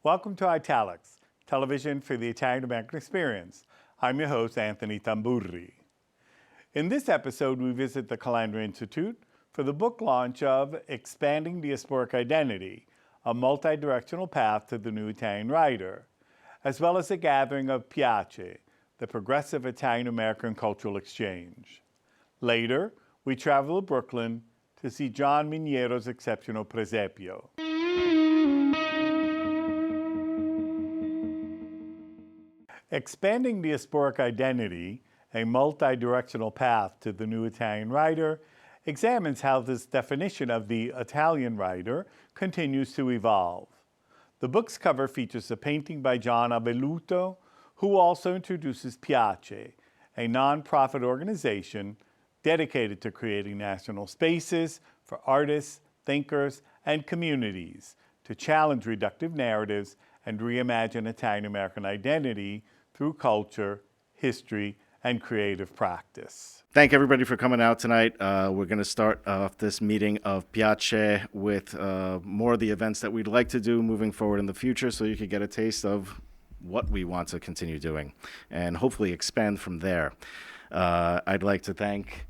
Welcome to Italics, television for the Italian-American experience. I'm your host, Anthony Tamburri. In this episode, we visit the Calandra Institute for the book launch of Expanding Diasporic Identity, a multi-directional path to the new Italian writer, as well as a gathering of PIACE, the Progressive Italian-American Cultural Exchange. Later, we travel to Brooklyn to see John Miniero's exceptional Presepio. Expanding Diasporic Identity, a multi-directional path to the new Italian writer, examines how this definition of the Italian writer continues to evolve. The book's cover features a painting by John Avelluto, who also introduces PIACE, a nonprofit organization dedicated to creating national spaces for artists, thinkers, and communities to challenge reductive narratives and reimagine Italian-American identity through culture, history, and creative practice. Thank everybody for coming out tonight. We're going to start off this meeting of PIACE with more of the events that we'd like to do moving forward in the future, so you can get a taste of what we want to continue doing and hopefully expand from there. I'd like to thank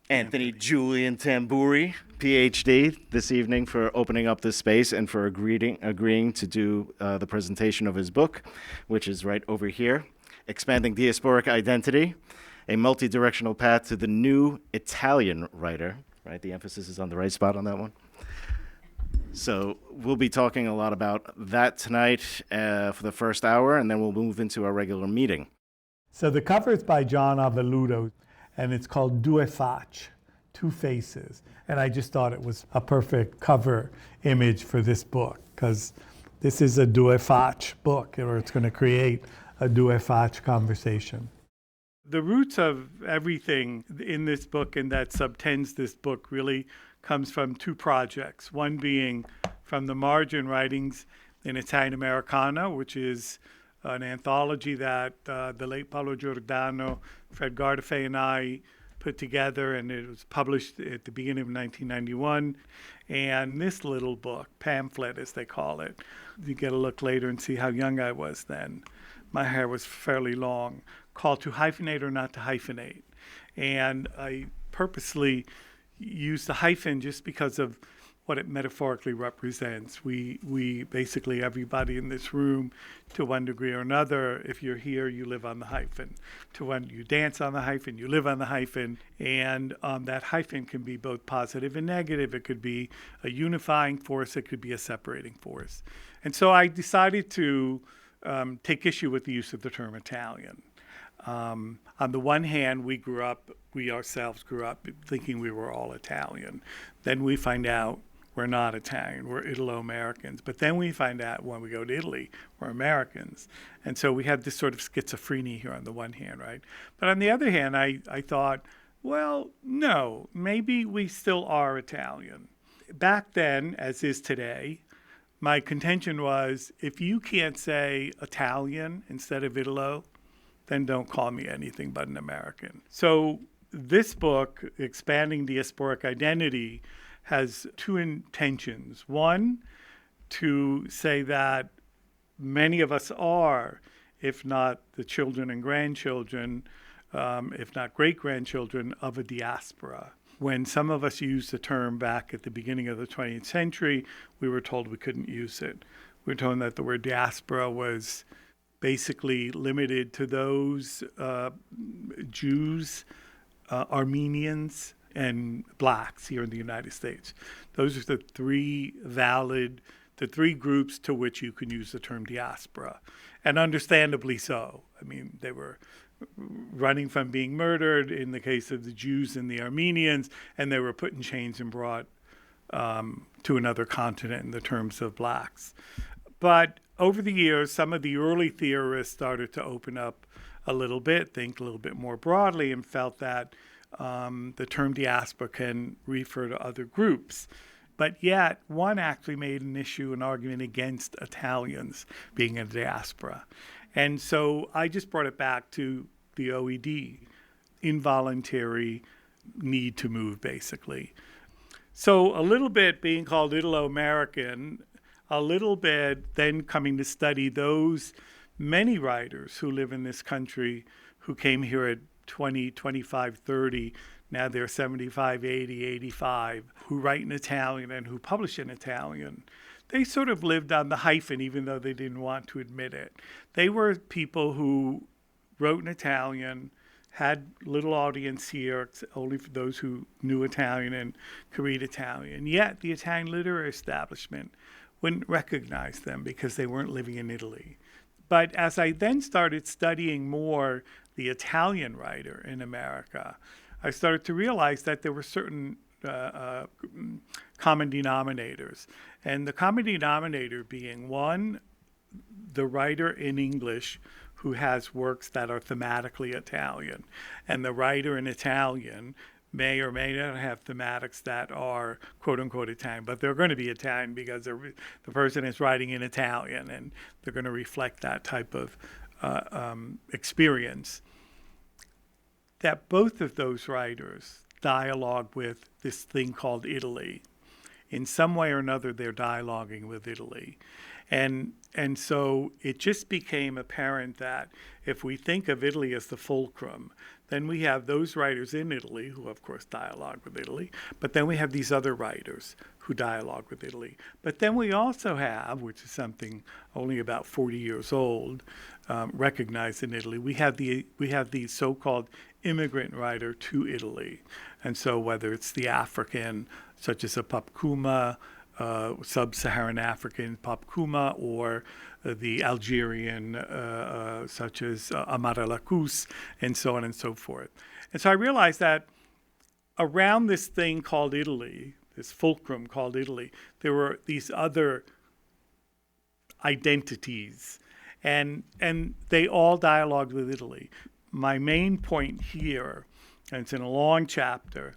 Anthony Julian Tamburri, PhD, this evening for opening up this space and for agreeing to do the presentation of his book, which is right over here, Expanding Diasporic Identity, a Multi-Directional Path to the New Italian Writer. Right, the emphasis is on the right spot on that one. So we'll be talking a lot about that tonight for the first hour, and then we'll move into our regular meeting. So the cover is by John Avelluto, and it's called Due Facce, Two Faces. And I just thought it was a perfect cover image for this book, because this is a Due Facce book, or it's going to create a Due Facce conversation. The roots of everything in this book and that subtends this book really comes from two projects. One being from the margin writings in Italian Americana, which is an anthology that the late Paolo Giordano, Fred Gardafe, and I put together, and it was published at the beginning of 1991. And this little book, pamphlet as they call it, you get a look later and see how young I was then. My hair was fairly long, called To Hyphenate or Not to Hyphenate. And I purposely used the hyphen just because of what it metaphorically represents. We basically, everybody in this room, to one degree or another, if you're here, you live on the hyphen. To one, you dance on the hyphen, you live on the hyphen, and that hyphen can be both positive and negative. It could be a unifying force, it could be a separating force. And so I decided to take issue with the use of the term Italian. On the one hand, we ourselves grew up thinking we were all Italian. Then we find out we're not Italian, we're Italo-Americans. But then we find out when we go to Italy, we're Americans. And so we have this sort of schizophrenia here on the one hand, right? But on the other hand, I thought, well, no, maybe we still are Italian. Back then, as is today, my contention was, if you can't say Italian instead of Italo, then don't call me anything but an American. So this book, Expanding Diasporic Identity, has two intentions. One, to say that many of us are, if not the children and grandchildren, if not great-grandchildren, of a diaspora. When some of us used the term back at the beginning of the 20th century, we were told we couldn't use it. We were told that the word diaspora was basically limited to those Jews, Armenians, and blacks here in the United States. Those are the three groups to which you can use the term diaspora, and understandably so. I mean, they were running from being murdered in the case of the Jews and the Armenians, and they were put in chains and brought to another continent in the terms of blacks. But over the years, some of the early theorists started to open up a little bit, think a little bit more broadly, and felt that the term diaspora can refer to other groups. But yet, one actually made an argument against Italians being a diaspora. And so I just brought it back to the OED, involuntary need to move, basically. So a little bit being called Italo-American, a little bit then coming to study those many writers who live in this country who came here at 20, 25, 30, now they're 75, 80, 85, who write in Italian and who publish in Italian. They sort of lived on the hyphen, even though they didn't want to admit it. They were people who wrote in Italian, had little audience here, only for those who knew Italian and could read Italian. Yet the Italian literary establishment wouldn't recognize them because they weren't living in Italy. But as I then started studying more the Italian writer in America, I started to realize that there were certain common denominators. And the common denominator being, one, the writer in English who has works that are thematically Italian. And the writer in Italian may or may not have thematics that are quote-unquote Italian, but they're going to be Italian because the person is writing in Italian, and they're going to reflect that type of experience. That both of those writers dialogue with this thing called Italy. In some way or another, they're dialoguing with Italy. And so it just became apparent that if we think of Italy as the fulcrum, then we have those writers in Italy who, of course, dialogue with Italy, but then we have these other writers who dialogue with Italy. But then we also have, which is something only about 40 years old, recognized in Italy, we have the so-called immigrant writer to Italy. And so whether it's the African, such as a Papkuma, sub-Saharan African Papkuma, or the Algerian, such as Amara Lacous, and so on and so forth. And so I realized that around this thing called Italy, this fulcrum called Italy, there were these other identities, and they all dialogued with Italy. My main point here, and it's in a long chapter,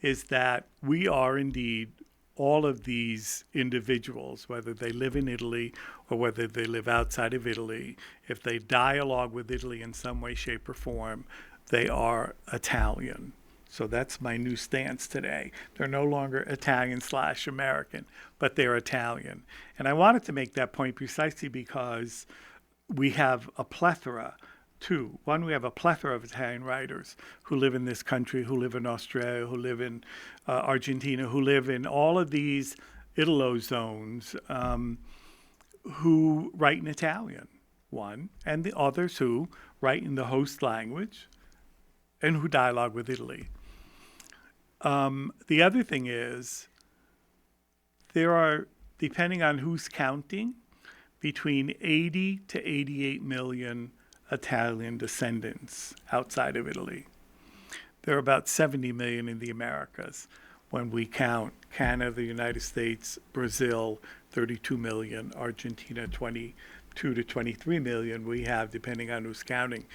is that we are indeed all of these individuals, whether they live in Italy or whether they live outside of Italy, if they dialogue with Italy in some way, shape, or form, they are Italian. So that's my new stance today. They're no longer Italian/American, but they're Italian. And I wanted to make that point precisely because we have a plethora too. One, we have a plethora of Italian writers who live in this country, who live in Australia, who live in Argentina, who live in all of these Italo zones, who write in Italian, one, and the others who write in the host language and who dialogue with Italy. The other thing is there are, depending on who's counting, between 80 to 88 million Italian descendants outside of Italy. There are about 70 million in the Americas when we count Canada, the United States, Brazil, 32 million, Argentina, 22 to 23 million. We have, depending on who's counting,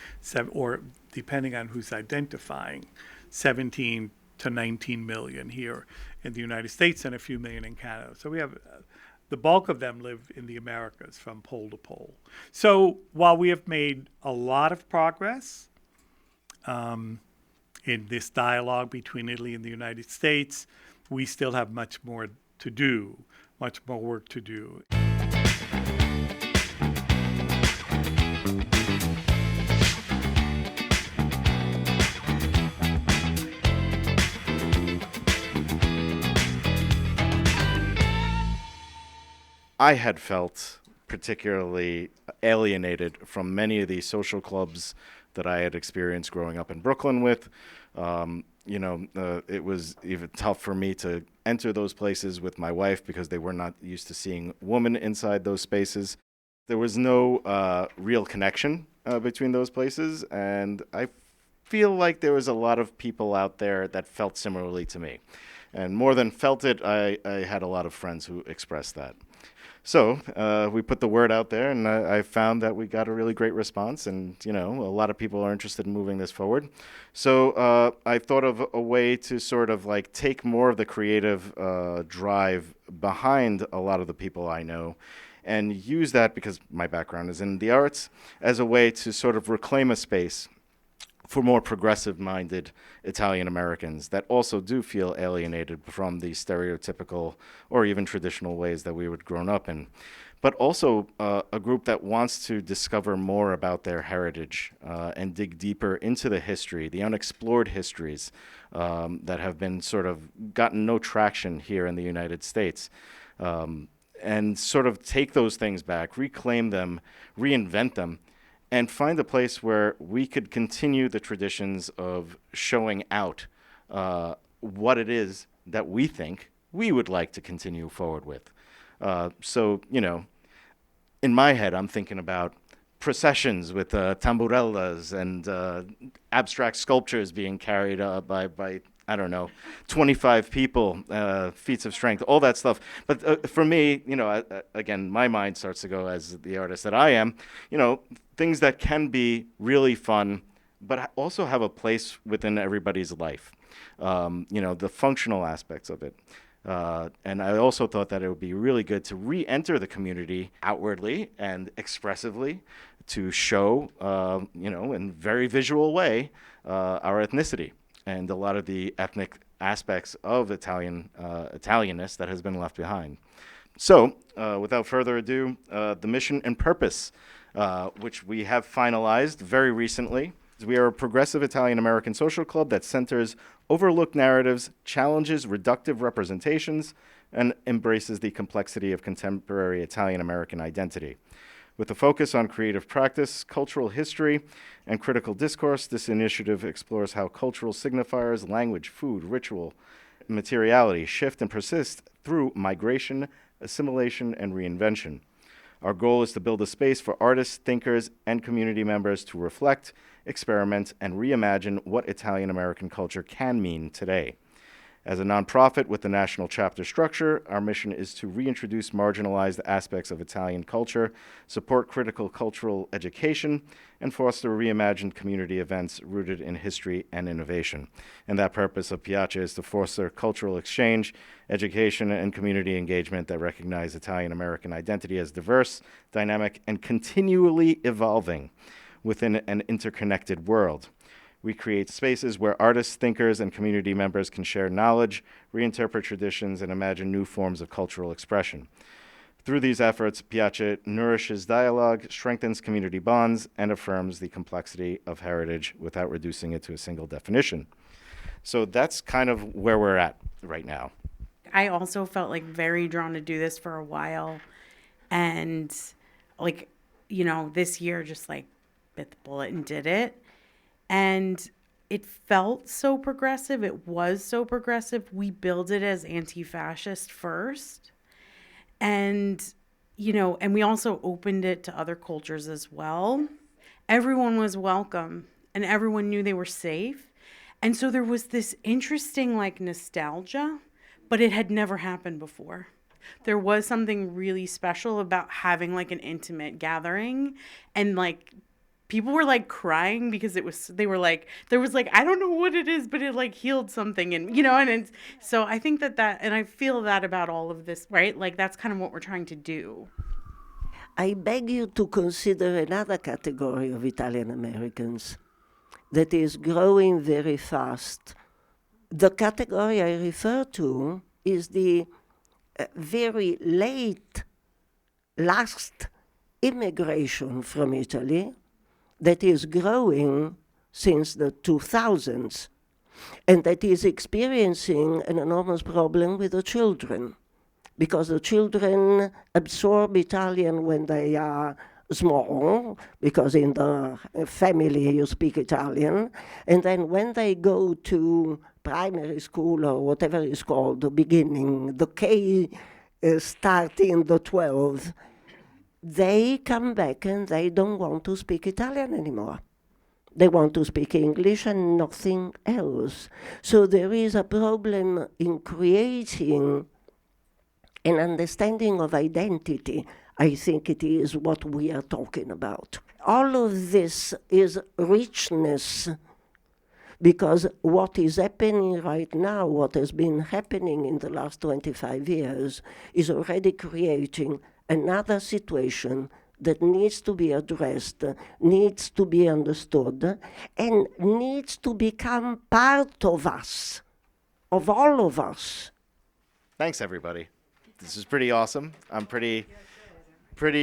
or depending on who's identifying, 17 to 19 million here in the United States and a few million in Canada. So we have the bulk of them live in the Americas from pole to pole. So while we have made a lot of progress in this dialogue between Italy and the United States, we still have much more to do, much more work to do. I had felt particularly alienated from many of these social clubs that I had experienced growing up in Brooklyn with. It was even tough for me to enter those places with my wife because they were not used to seeing women inside those spaces. There was no real connection between those places, and I feel like there was a lot of people out there that felt similarly to me. And more than felt it, I had a lot of friends who expressed that. So we put the word out there, and I found that we got a really great response, and a lot of people are interested in moving this forward. So I thought of a way to sort of like take more of the creative drive behind a lot of the people I know, and use that, because my background is in the arts, as a way to sort of reclaim a space for more progressive-minded Italian Americans that also do feel alienated from the stereotypical or even traditional ways that we would grown up in. But also a group that wants to discover more about their heritage and dig deeper into the history, the unexplored histories that have been sort of gotten no traction here in the United States. And sort of take those things back, reclaim them, reinvent them, and find a place where we could continue the traditions of showing out what it is that we think we would like to continue forward with. So, you know, in my head, I'm thinking about processions with tamburellas and abstract sculptures being carried by I don't know, 25 people, feats of strength, all that stuff. But for me, you know, again, my mind starts to go as the artist that I am, you know, things that can be really fun, but also have a place within everybody's life. You know, the functional aspects of it. And I also thought that it would be really good to re-enter the community outwardly and expressively to show, you know, in a very visual way, our ethnicity and a lot of the ethnic aspects of Italianness that has been left behind. So, without further ado, the mission and purpose, which we have finalized very recently. We are a progressive Italian-American social club that centers overlooked narratives, challenges reductive representations, and embraces the complexity of contemporary Italian-American identity. With a focus on creative practice, cultural history, and critical discourse, this initiative explores how cultural signifiers, language, food, ritual, materiality shift and persist through migration, assimilation, and reinvention. Our goal is to build a space for artists, thinkers, and community members to reflect, experiment, and reimagine what Italian-American culture can mean today. As a nonprofit with a national chapter structure, our mission is to reintroduce marginalized aspects of Italian culture, support critical cultural education, and foster reimagined community events rooted in history and innovation. And that purpose of PIACE is to foster cultural exchange, education, and community engagement that recognize Italian-American identity as diverse, dynamic, and continually evolving within an interconnected world. We create spaces where artists, thinkers, and community members can share knowledge, reinterpret traditions, and imagine new forms of cultural expression. Through these efforts, PIACE nourishes dialogue, strengthens community bonds, and affirms the complexity of heritage without reducing it to a single definition. So that's kind of where we're at right now. I also felt like very drawn to do this for a while. And like, you know, this year just like bit the bullet and did it. And it felt so progressive. It was so progressive. We billed it as anti-fascist first. And, you know, and we also opened it to other cultures as well. Everyone was welcome and everyone knew they were safe. And so there was this interesting like nostalgia, but it had never happened before. There was something really special about having like an intimate gathering, and like people were like crying because there was like, I don't know what it is, but it like healed something. And, you know, and it's, so I think that, and I feel that about all of this, right? Like that's kind of what we're trying to do. I beg you to consider another category of Italian Americans that is growing very fast. The category I refer to is the very late last immigration from Italy that is growing since the 2000s, and that is experiencing an enormous problem with the children, because the children absorb Italian when they are small, because in the family you speak Italian, and then when they go to primary school or whatever it's called, the beginning, the K starting the 12th, they come back and they don't want to speak Italian anymore. They want to speak English and nothing else. So there is a problem in creating an understanding of identity. I think it is what we are talking about. All of this is richness, because what is happening right now, what has been happening in the last 25 years, is already creating another situation that needs to be addressed, needs to be understood, and needs to become part of us, of all of us. Thanks, everybody. This is pretty awesome. I'm pretty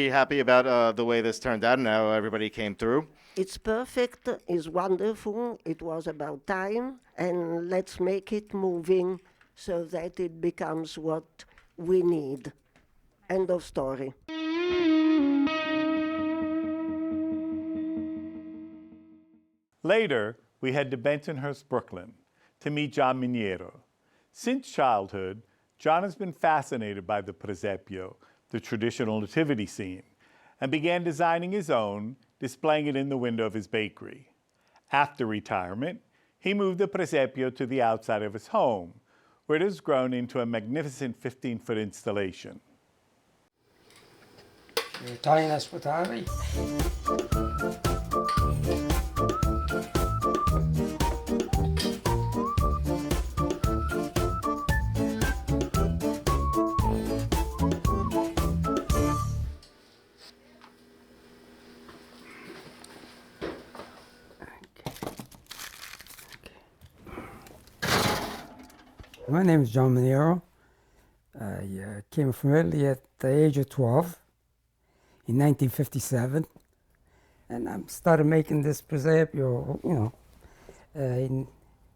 happy about the way this turned out and how everybody came through. It's perfect, it's wonderful, it was about time, and let's make it moving so that it becomes what we need. End of story. Later, we head to Bensonhurst, Brooklyn, to meet John Miniero. Since childhood, John has been fascinated by the Presepio, the traditional nativity scene, and began designing his own, displaying it in the window of his bakery. After retirement, he moved the Presepio to the outside of his home, where it has grown into a magnificent 15-foot installation. Italian aspettare. My name is John Miniero. I came from Italy at the age of 12 in 1957, and I started making this Presepio, in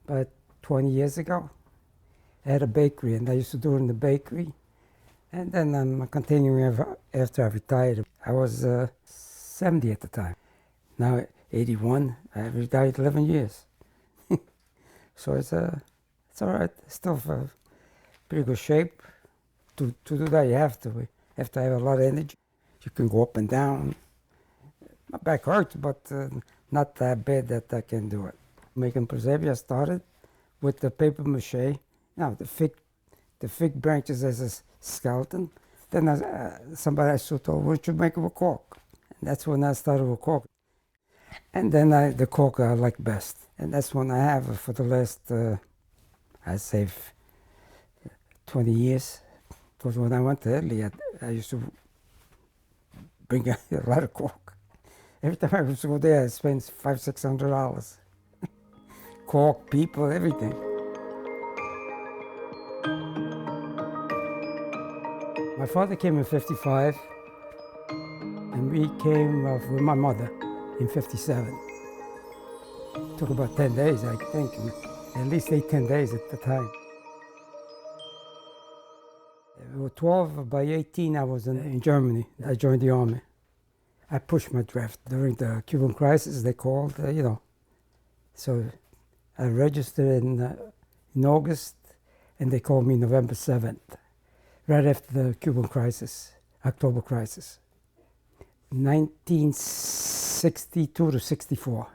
about 20 years ago. I had a bakery, and I used to do it in the bakery, and then I'm continuing after I retired. I was 70 at the time. Now 81. I retired 11 years. So it's all right. Still for pretty good shape. To do that, you have to have a lot of energy. You can go up and down. My back hurts, but not that bad that I can do it. Making Presepio, I started with the paper mache. Now the fig branches as a skeleton. Then somebody I told, "Why don't you make it with cork?" And that's when I started with cork. And then the cork I like best, and that's when I have for the last, I'd say, 20 years. Because when I went to Italy, I used to bring a lot of cork. Every time I was to go there, I spent $500-600. Cork, people, everything. My father came in 55, and we came with my mother in 57. Took about 10 days, I think, at least 8-10 days at the time. We were 12, by 18 I was in Germany. I joined the army. I pushed my draft during the Cuban crisis, they called, So I registered in August, and they called me November 7th, right after the Cuban crisis, October crisis. 1962 to 64.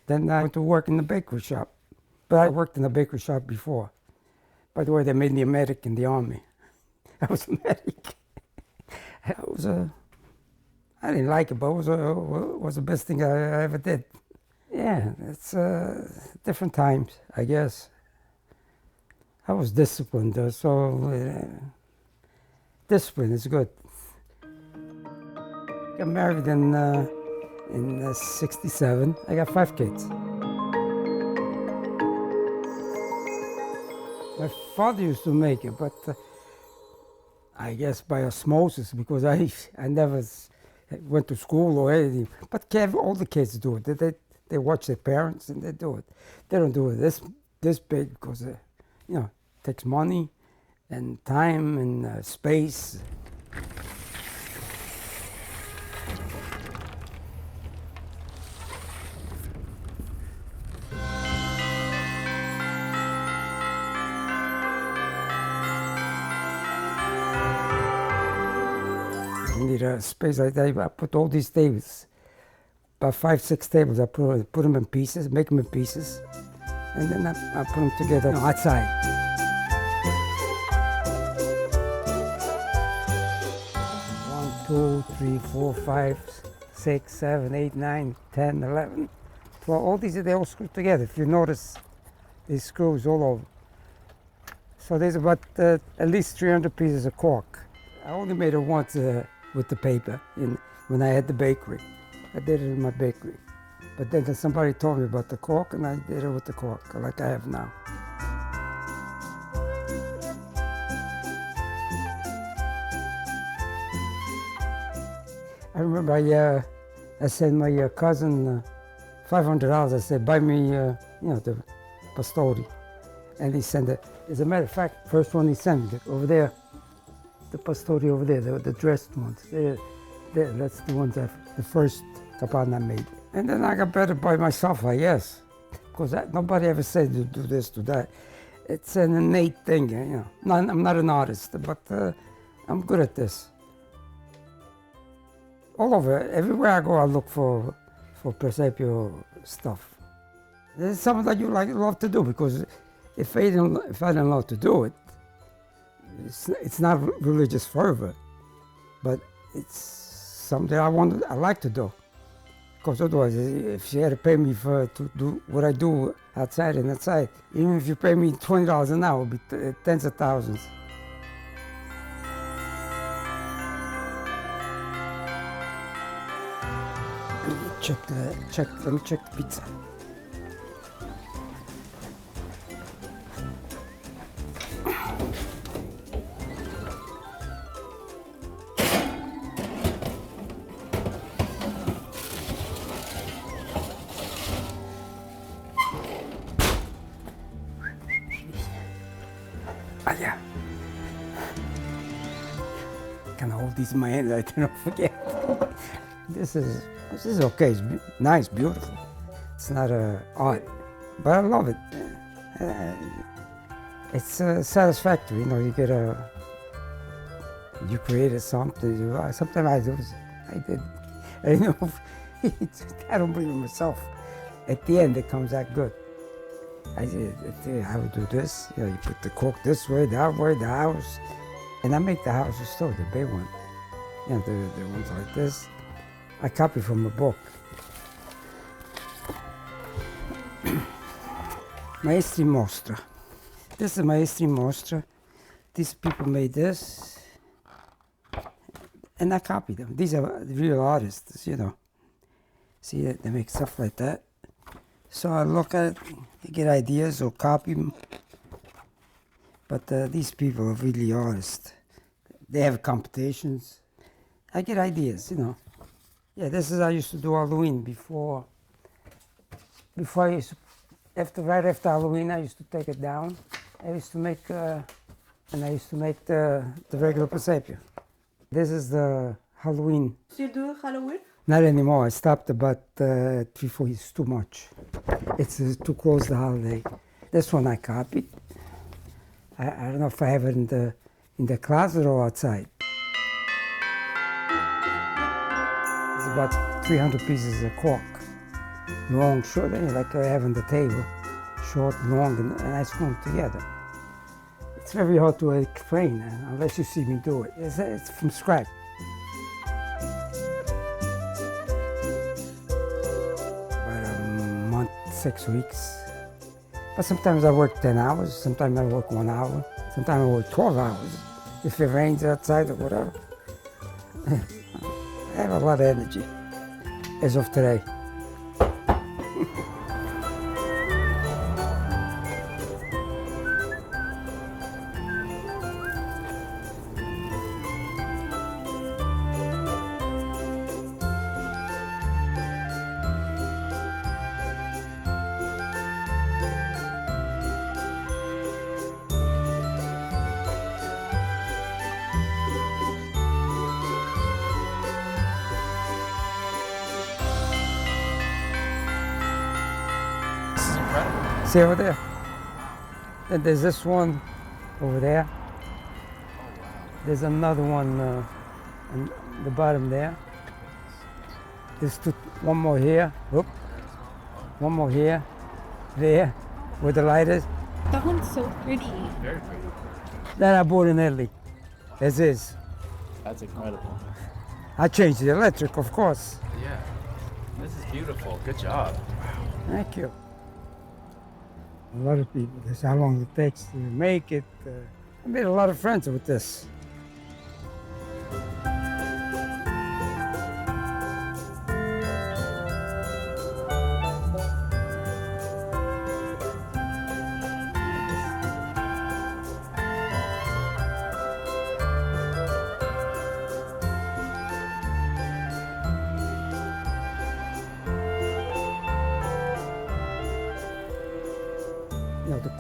Then I went to work in the bakery shop. But I worked in the bakery shop before. By the way, they made me a medic in the army. I was a medic. I didn't like it, but it was the best thing I ever did. Yeah, it's different times, I guess. I was disciplined, so discipline is good. Got married in 67. I got 5 kids. My father used to make it, but I guess by osmosis, because I never went to school or anything. But all the kids do it. They watch their parents and they do it. They don't do it this big because it takes money and time and space. Need a space like that. I put all these tables, about 5-6 tables. I put them in pieces, make them in pieces, and then I put them together outside. 1, 2, 3, 4, 5, 6, 7, 8, 9, 10, 11, 12. All these they all screw together. If you notice, these screws all over. So there's about at least 300 pieces of cork. I only made it once with the paper in when I had the bakery. I did it in my bakery. But then somebody told me about the cork, and I did it with the cork, like I have now. I remember I sent my cousin $500. I said, buy me, the pastori. And he sent it. As a matter of fact, first one he sent me, over there, the pastori over there, the dressed ones. That's the ones the first cabana made. And then I got better by myself, I guess. Because nobody ever said to do this, do that. It's an innate thing, I'm not an artist, but I'm good at this. All over, everywhere I go, I look for Presepio stuff. It's something that you love to do, because if I don't love to do it, it's not religious fervor, but it's something I like to do. Because otherwise, if you had to pay me to do what I do outside and outside, even if you pay me $20 an hour, it would be tens of thousands. Let me check the pizza. Yeah. Can I hold these in my hand? I don't forget. This is okay. It's nice, beautiful. It's not art, but I love it. It's satisfactory. You created something. Sometimes I did. I don't believe in myself. At the end, it comes out good. I would do this. You put the cork this way, that way, the house, and I make the houses too, the big one. The ones like this. I copy from a book. Maestri Mostra. This is Maestri Mostra. These people made this, and I copied them. These are real artists, See, they make stuff like that. So I look at it, I get ideas or copy them. But these people are really artists. They have competitions. I get ideas, Yeah, this is how I used to do Halloween before right after Halloween, I used to take it down. I used to make, the regular Presepio. This is the Halloween. Do you do Halloween? Not anymore. I stopped about 3-4 years. Too much. It's too close to the holiday. This one I copied. I don't know if I have it in the closet or outside. It's about 300 pieces of cork. Long, short, like I have on the table. Short, long, and I screw them together. It's very hard to explain unless you see me do it. It's from scratch. About a month, 6 weeks. But sometimes I work 10 hours, sometimes I work 1 hour, sometimes I work 12 hours, if it rains outside or whatever. I have a lot of energy, as of today. See over there? And there's this one over there. There's another one on the bottom there. There's one more here. Whoop. One more here. There, where the light is. That one's so pretty. Very pretty. That I bought in Italy, as is. That's incredible. I changed the electric, of course. Yeah. This is beautiful. Good job. Thank you. A lot of people, this is how long it takes to make it. I made a lot of friends with this.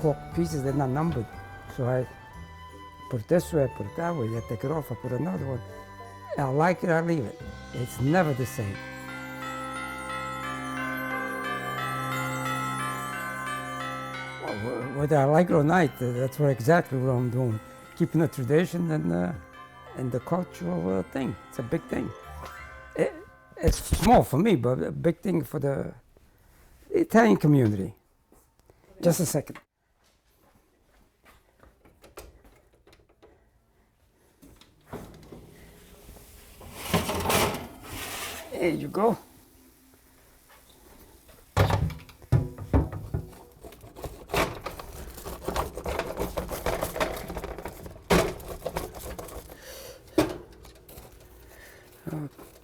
cork pieces, they're not numbered. So I put it this way, I put it that way, I take it off, I put another one. I like it, I leave it. It's never the same. Whether I like it or not, that's exactly what I'm doing. Keeping the tradition and the cultural thing. It's a big thing. It's small for me, but a big thing for the Italian community. Just a second. There you go.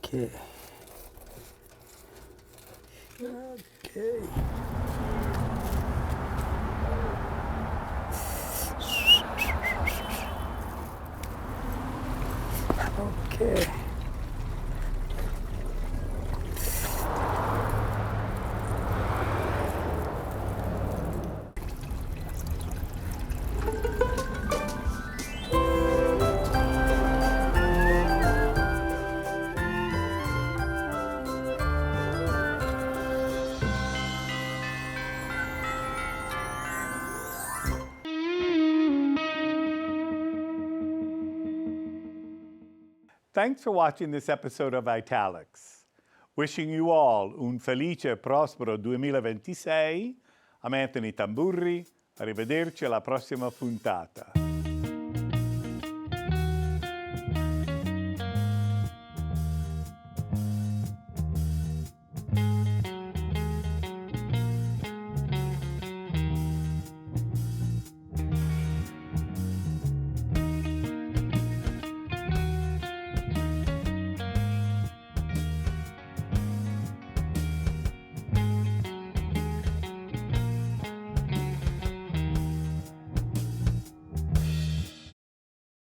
Okay. Okay. Okay. Thanks for watching this episode of Italics. Wishing you all un felice e prospero 2026. I'm Anthony Tamburri. Arrivederci alla prossima puntata.